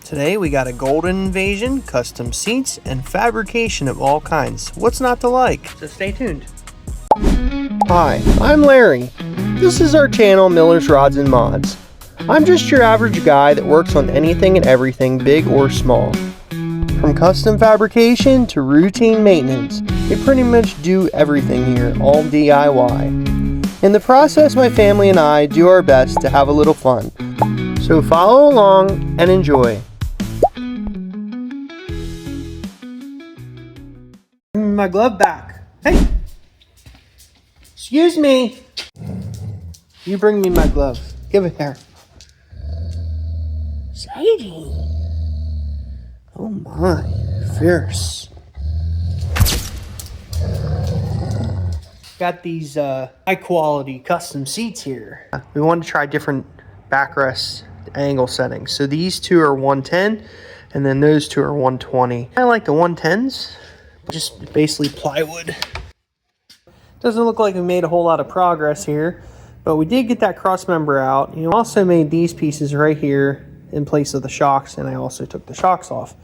Today we got a golden invasion, custom seats, and fabrication of all kinds. What's not to like? So stay tuned. Hi, I'm Larry. This is our channel, Miller's Rods and Mods. I'm just your average guy that works on anything and everything, big or small. From custom fabrication to routine maintenance, we pretty much do everything here, all DIY. In the process, my family and I do our best to have a little fun. So follow along and enjoy. Bring my glove back. Hey! Excuse me! You bring me my glove. Give it here. Sadie! Oh my, fierce. Got these high quality custom seats here. We wanted to try different backrest angle settings. So these two are 110 and then those two are 120. I like the 110s, just basically plywood. Doesn't look like we made a whole lot of progress here, but we did get that cross member out. You also made these pieces right here in place of the shocks, and I also took the shocks off.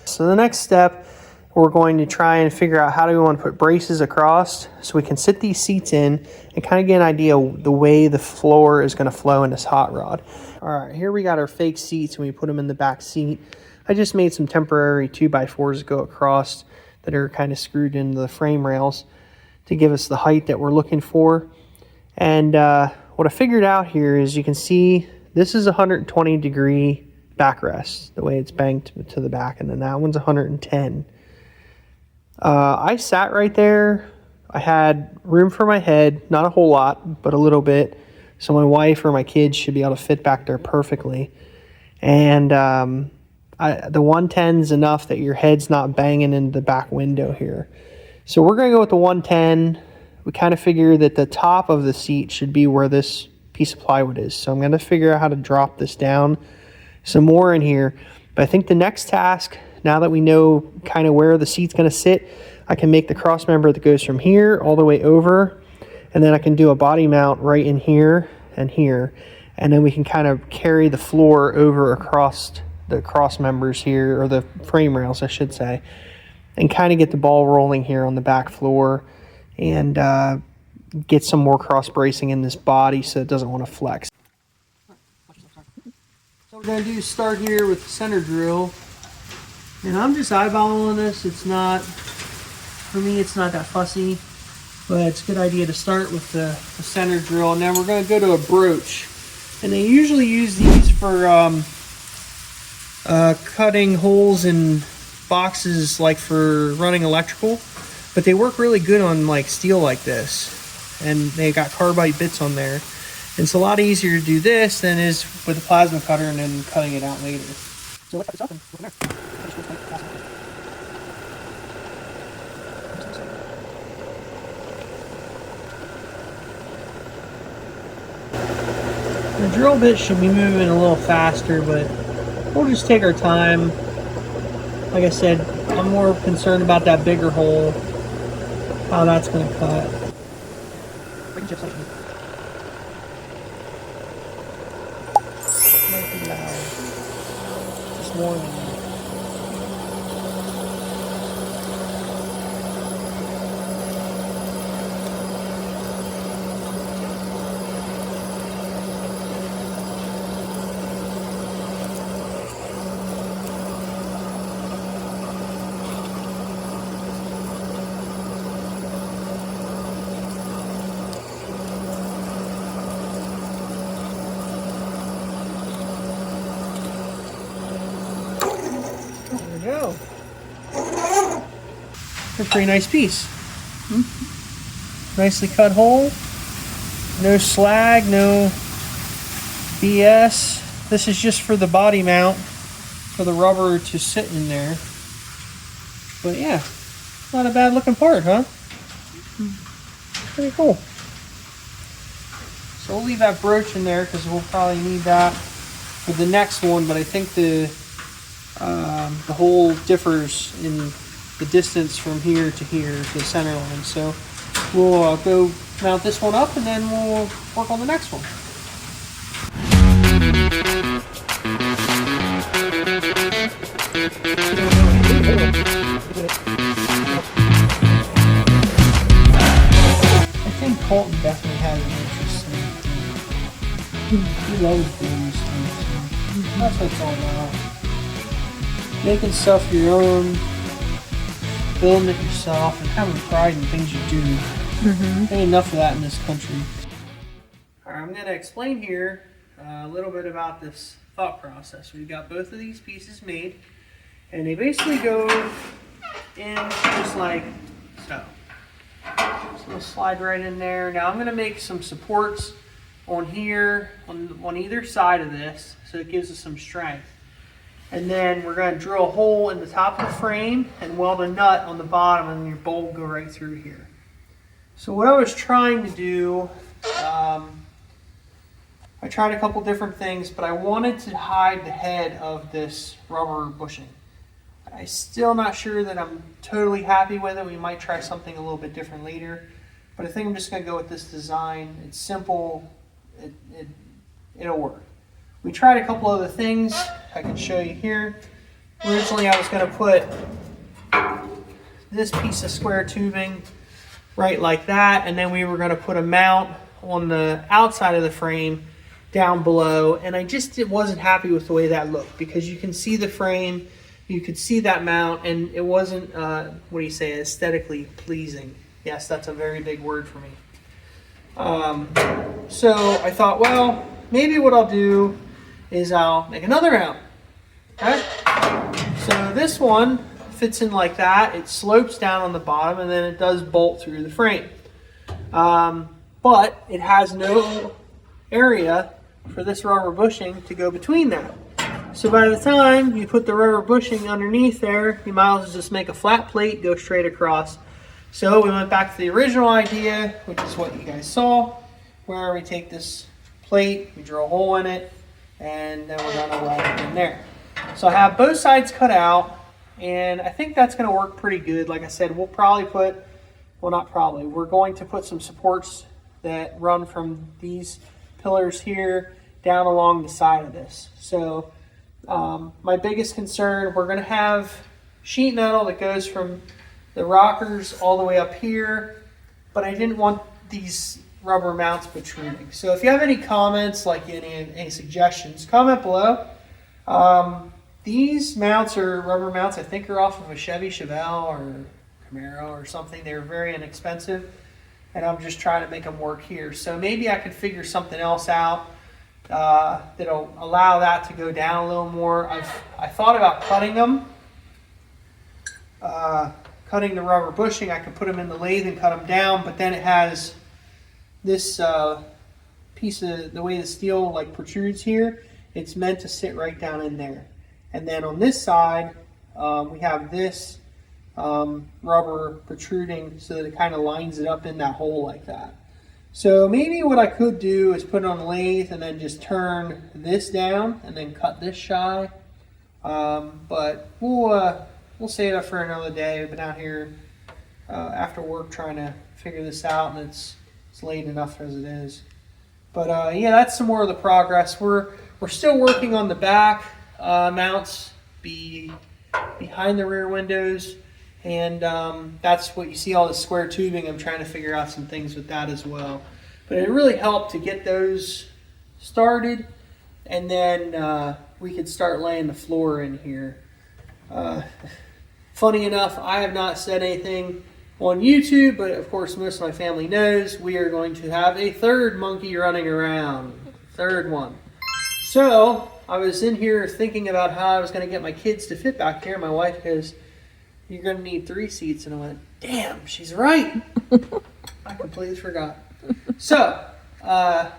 So the next step, we're going to try and figure out how do we want to put braces across so we can sit these seats in and kind of get an idea of the way the floor is going to flow in this hot rod. All right, here we got our fake seats and we put them in the back seat. I just made some temporary 2x4s go across that are kind of screwed into the frame rails to give us the height that we're looking for. And what I figured out here is you can see this is 120 degree backrest, the way it's banked to the back, and then that one's 110. I sat right there. I had room for my head, not a whole lot, but a little bit. So my wife or my kids should be able to fit back there perfectly. And the 110's enough that your head's not banging into the back window here. So we're going to go with the 110. We kind of figure that the top of the seat should be where this piece of plywood is. So I'm going to figure out how to drop this down some more in here. But I think the next task, now that we know kind of where the seat's going to sit, I can make the cross member that goes from here all the way over. And then I can do a body mount right in here and here. And then we can kind of carry the floor over across the cross members here, or the frame rails, I should say, and kind of get the ball rolling here on the back floor and get some more cross bracing in this body so it doesn't want to flex. So we're going to do start here with the center drill. And I'm just eyeballing this. It's not, for me, it's not that fussy, but it's a good idea to start with the center drill. And then we're going to go to a broach. And they usually use these for cutting holes in boxes, like for running electrical, but they work really good on like steel like this, and they got carbide bits on there, and it's a lot easier to do this than it is with a plasma cutter and then cutting it out later. So let's cut this up and go from there. The drill bit should be moving a little faster, but we'll just take our time. Like I said, I'm more concerned about that bigger hole, how that's going to cut. Might be loud. Just warning. Go. A pretty nice piece. Nicely cut hole. No slag, no BS. This is just for the body mount, for the rubber to sit in there. But yeah, not a bad looking part, huh? Pretty cool. So we'll leave that broach in there because we'll probably need that for the next one, but I think the hole differs in the distance from here to here to the center line. So we'll go mount this one up and then we'll work on the next one. I think Colton definitely has an interest in it. He loves doing these things. That's what it's all about. Making stuff your own, building it yourself, and having pride in things you do. Ain't enough of that in this country. Alright, I'm going to explain here a little bit about this thought process. We've got both of these pieces made, and they basically go in just like so. So we'll slide right in there. Now I'm going to make some supports on here, on either side of this, so it gives us some strength. And then we're going to drill a hole in the top of the frame and weld a nut on the bottom, and your bolt will go right through here. So what I was trying to do, I tried a couple different things, but I wanted to hide the head of this rubber bushing. I'm still not sure that I'm totally happy with it. We might try something a little bit different later, but I think I'm just going to go with this design. It's simple. It'll work. We tried a couple other things I can show you here. Originally I was going to put this piece of square tubing right like that, and then we were going to put a mount on the outside of the frame down below, and I just wasn't happy with the way that looked, because you can see the frame, you could see that mount, and it wasn't, what do you say, aesthetically pleasing. Yes, that's a very big word for me. So I thought, well, maybe what I'll do is I'll make another mount. Okay? So this one fits in like that. It slopes down on the bottom, and then it does bolt through the frame. But it has no area for this rubber bushing to go between that. So by the time you put the rubber bushing underneath there, you might as well just make a flat plate, go straight across. So we went back to the original idea, which is what you guys saw, where we take this plate, we drill a hole in it, and then we're gonna weld it in there. So I have both sides cut out, and I think that's gonna work pretty good. Like I said, we'll probably put, well, not probably, we're going to put some supports that run from these pillars here down along the side of this. So my biggest concern, we're gonna have sheet metal that goes from the rockers all the way up here, but I didn't want these rubber mounts protruding. So if you have any comments, like any suggestions, comment below. These mounts are rubber mounts, I think are off of a Chevy Chevelle or Camaro or something. They're very inexpensive, and I'm just trying to make them work here. So maybe I could figure something else out that'll allow that to go down a little more. I thought about cutting them, cutting the rubber bushing. I could put them in the lathe and cut them down, but then it has this piece of, the way the steel like protrudes here, it's meant to sit right down in there. And then on this side, we have this rubber protruding so that it kind of lines it up in that hole like that. So maybe what I could do is put it on the lathe and then just turn this down and then cut this shy. But we'll save it for another day. We've been out here after work trying to figure this out, and it's late enough as it is. But yeah, that's some more of the progress. We're still working on the back mounts behind the rear windows, and that's what you see, all the square tubing. I'm trying to figure out some things with that as well. But it really helped to get those started, and then we could start laying the floor in here. Funny enough, I have not said anything on YouTube, but of course most of my family knows we are going to have a third monkey running around. Third one. So I was in here thinking about how I was going to get my kids to fit back here. My wife goes, "You're going to need 3 seats." And I went, damn, she's right. I completely forgot. So I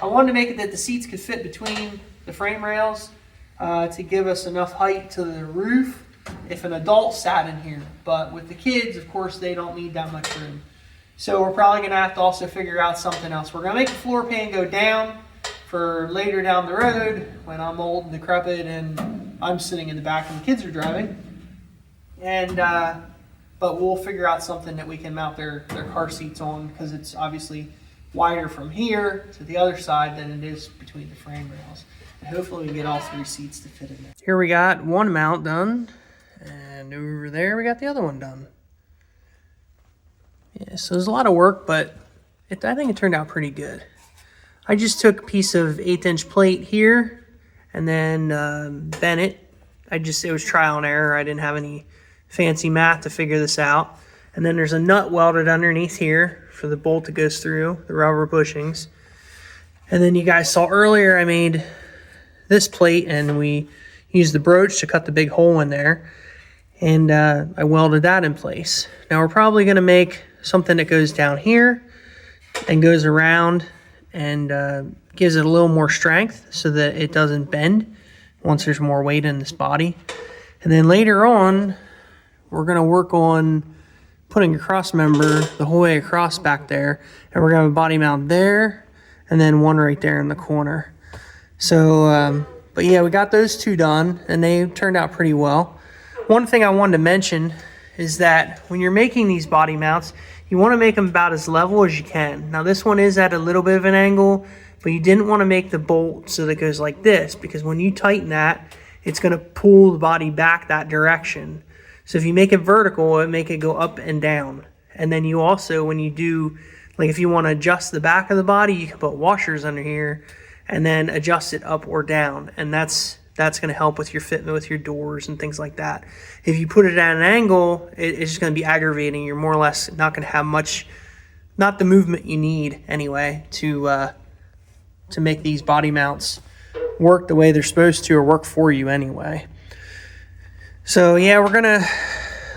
wanted to make it that the seats could fit between the frame rails to give us enough height to the roof if an adult sat in here. But with the kids, of course, they don't need that much room. So we're probably going to have to also figure out something else. We're going to make the floor pan go down for later down the road when I'm old and decrepit and I'm sitting in the back and the kids are driving. And but we'll figure out something that we can mount their car seats on, because it's obviously wider from here to the other side than it is between the frame rails. Hopefully we can get all 3 seats to fit in there. Here we got one mount done, and over there we got the other one done. Yeah, so there's a lot of work, but I think it turned out pretty good. I just took a piece of 1/8" plate here, and then bent it. It was trial and error. I didn't have any fancy math to figure this out. And then there's a nut welded underneath here for the bolt that goes through, the rubber bushings. And then you guys saw earlier I made this plate, and we used the broach to cut the big hole in there, and I welded that in place. Now we're probably going to make something that goes down here and goes around and gives it a little more strength so that it doesn't bend once there's more weight in this body. And then later on we're going to work on putting a cross member the whole way across back there, and we're going to have a body mount there and then one right there in the corner. So, but yeah, we got those 2 done, and they turned out pretty well. One thing I wanted to mention is that when you're making these body mounts, you want to make them about as level as you can. Now, this one is at a little bit of an angle, but you didn't want to make the bolt so that it goes like this, because when you tighten that, it's going to pull the body back that direction. So if you make it vertical, it make it go up and down. And then you also, when you do, like if you want to adjust the back of the body, you can put washers under here and then adjust it up or down, and that's going to help with your fitment with your doors and things like that. If you put it at an angle, it's just going to be aggravating. You're more or less not going to have much, not the movement you need anyway to make these body mounts work the way they're supposed to, or work for you anyway. So yeah, we're gonna,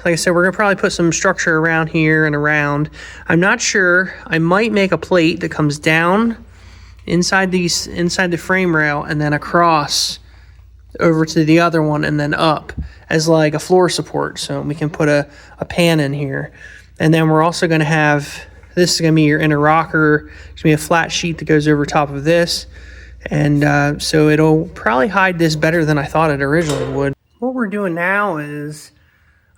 like I said, we're gonna probably put some structure around here and around. I'm not sure. I might make a plate that comes down inside the frame rail and then across over to the other one and then up as like a floor support, so we can put a pan in here. And then we're also going to have, this is going to be your inner rocker. It's going to be a flat sheet that goes over top of this, and so it'll probably hide this better than I thought it originally would. What we're doing now is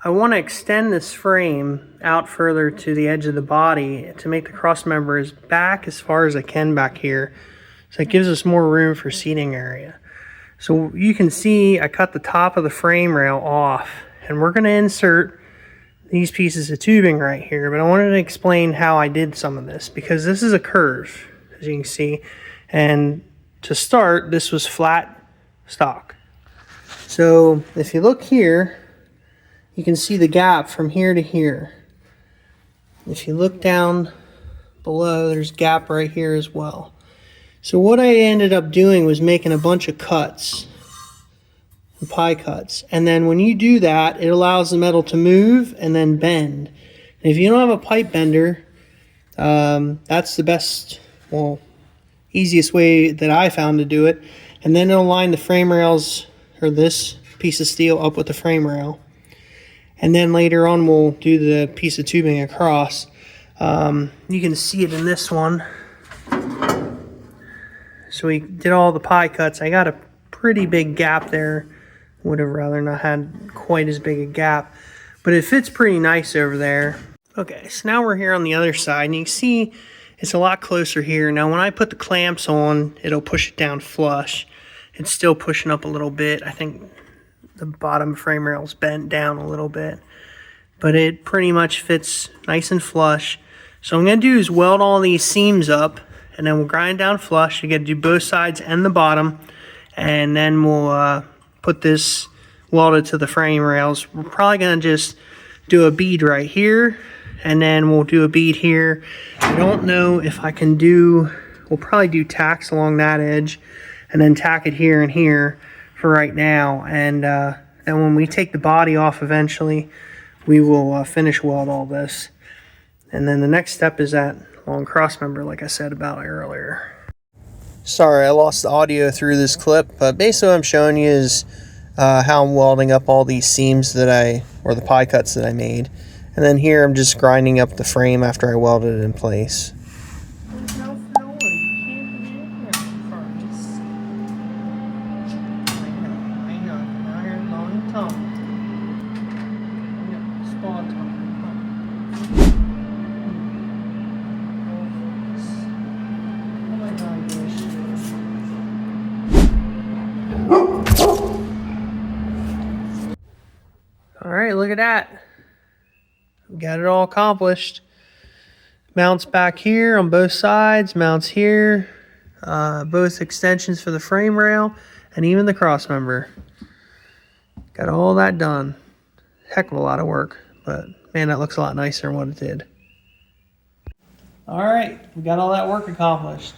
I want to extend this frame out further to the edge of the body to make the cross members back as far as I can back here, so it gives us more room for seating area. So you can see I cut the top of the frame rail off, and we're going to insert these pieces of tubing right here, but I wanted to explain how I did some of this, because this is a curve, as you can see, and to start, this was flat stock. So if you look here, you can see the gap from here to here. If you look down below, there's a gap right here as well. So what I ended up doing was making a bunch of cuts, pie cuts, and then when you do that, it allows the metal to move and then bend. And if you don't have a pipe bender, that's the best, well, easiest way that I found to do it. And then it'll line the frame rails, or this piece of steel, up with the frame rail. And then later on we'll do the piece of tubing across. You can see it in this one. So we did all the pie cuts. I got a pretty big gap there. Would have rather not had quite as big a gap, but it fits pretty nice over there. Okay, so now we're here on the other side, and you can see it's a lot closer here. Now when I put the clamps on, it'll push it down flush. It's still pushing up a little bit. I think the bottom frame rail's bent down a little bit, but it pretty much fits nice and flush. So what I'm going to do is weld all these seams up, and then we'll grind down flush. You got to do both sides and the bottom, and then we'll put this welded to the frame rails. We're probably going to just do a bead right here, and then we'll do a bead here. I don't know if I can do, we'll probably do tacks along that edge, and then tack it here and here for right now. And when we take the body off eventually, we will finish weld all this. And then the next step is that long cross member, like I said about earlier. Sorry, I lost the audio through this clip, but basically what I'm showing you is how I'm welding up all these seams that or the pie cuts that I made. And then here I'm just grinding up the frame after I welded it in place. There's no floor. You can't get in there first. I know. Now you're long tongue. Spa tongue. All right, look at that. We got it all accomplished. Mounts back here on both sides, mounts here, both extensions for the frame rail, and even the cross member. Got all that done. Heck of a lot of work, but man, that looks a lot nicer than what it did. All right, we got all that work accomplished.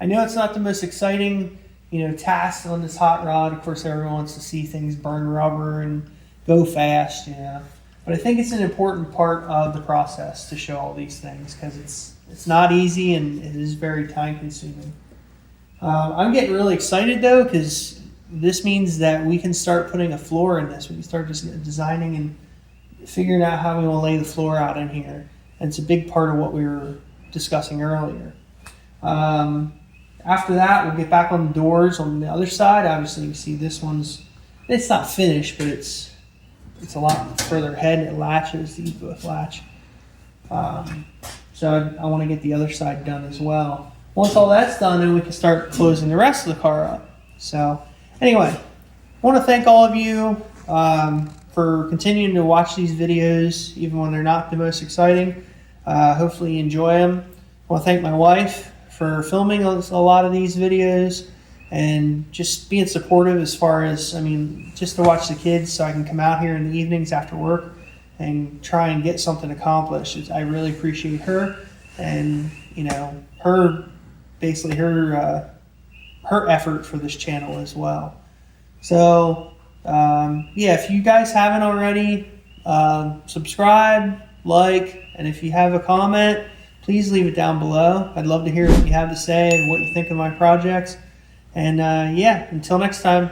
I know it's not the most exciting, task on this hot rod. Of course, everyone wants to see things burn rubber and go fast, But I think it's an important part of the process to show all these things because it's not easy and it is very time consuming. I'm getting really excited though because this means that we can start putting a floor in this. We can start just designing and figuring out how we want to lay the floor out in here. And it's a big part of what we were discussing earlier. After that, we'll get back on the doors on the other side. Obviously, you see this one's, it's not finished, but it's a lot further ahead. It latches, these both latch. So I want to get the other side done as well. Once all that's done, then we can start closing the rest of the car up. So anyway, I want to thank all of you for continuing to watch these videos, even when they're not the most exciting. Hopefully you enjoy them. I want to thank my wife for filming a lot of these videos and just being supportive as far as, just to watch the kids so I can come out here in the evenings after work and try and get something accomplished. I really appreciate her and, her effort for this channel as well. So, if you guys haven't already, subscribe, like, and if you have a comment, please leave it down below. I'd love to hear what you have to say and what you think of my projects. And until next time.